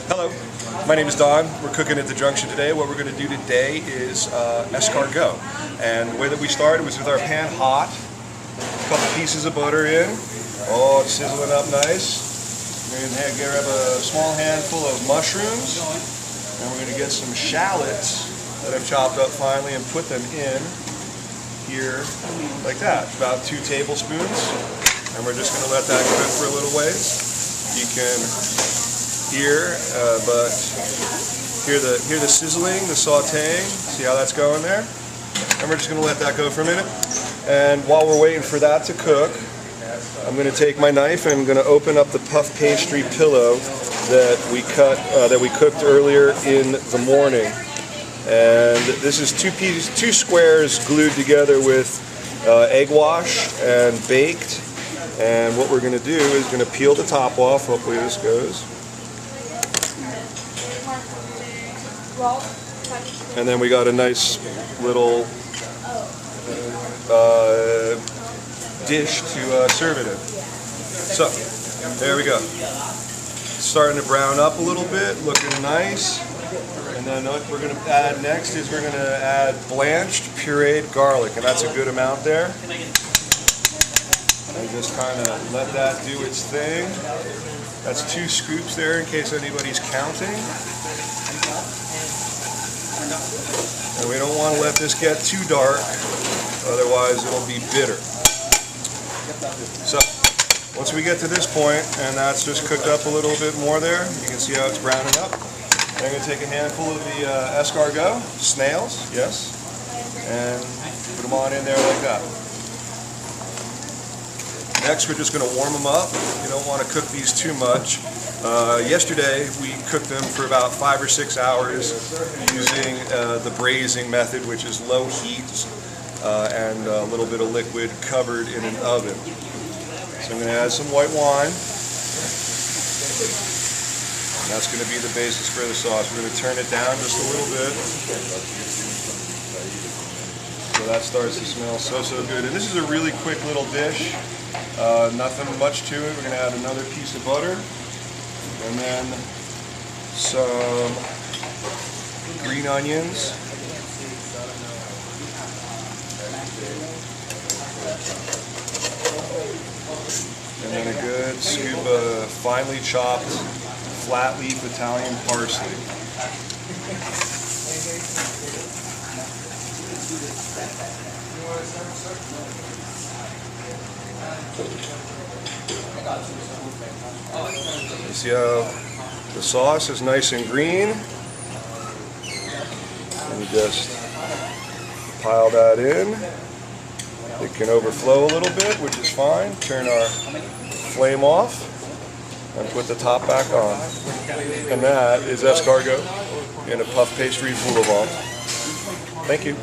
Hello, my name is Don. We're cooking at the Junction today. What we're going to do today is escargot. And the way that we started was with our pan hot, a couple pieces of butter in. Oh, it's sizzling up nice. We're going to grab a small handful of mushrooms, and we're going to get some shallots that I've chopped up finely and put them in here like that, about 2 tablespoons. And we're just going to let that cook for a little ways. You can hear the sizzling, the sauteing. See how that's going there? And we're just going to let that go for a minute. And while we're waiting for that to cook, I'm going to take my knife and I'm going to open up the puff pastry pillow that we cooked earlier in the morning. And this is 2 squares glued together with egg wash and baked. And what we're going to do is going to peel the top off. Hopefully this goes. And then we got a nice little dish to serve it in. So, there we go. It's starting to brown up a little bit, looking nice. And then what we're going to add next is we're going to add blanched pureed garlic, and that's a good amount there. And just kind of let that do its thing. That's 2 scoops there in case anybody's counting. And we don't want to let this get too dark, otherwise it'll be bitter. So, once we get to this point, and that's just cooked up a little bit more there, you can see how it's browning up. I'm going to take a handful of the escargot, snails, yes, and put them on in there like that. Next, we're just going to warm them up. You don't want to cook these too much. Yesterday, we cooked them for about 5 or 6 hours using the braising method, which is low heat and a little bit of liquid covered in an oven. So I'm going to add some white wine. And that's going to be the basis for the sauce. We're going to turn it down just a little bit. So that starts to smell so good. And this is a really quick little dish. Nothing much to it. We're going to add another piece of butter. And then some green onions. And then a good scoop of finely chopped flat leaf Italian parsley. You see how the sauce is nice and green? And you just pile that in. It can overflow a little bit, which is fine. Turn our flame off and put the top back on. And that is escargot in a puff pastry Voule. Thank you.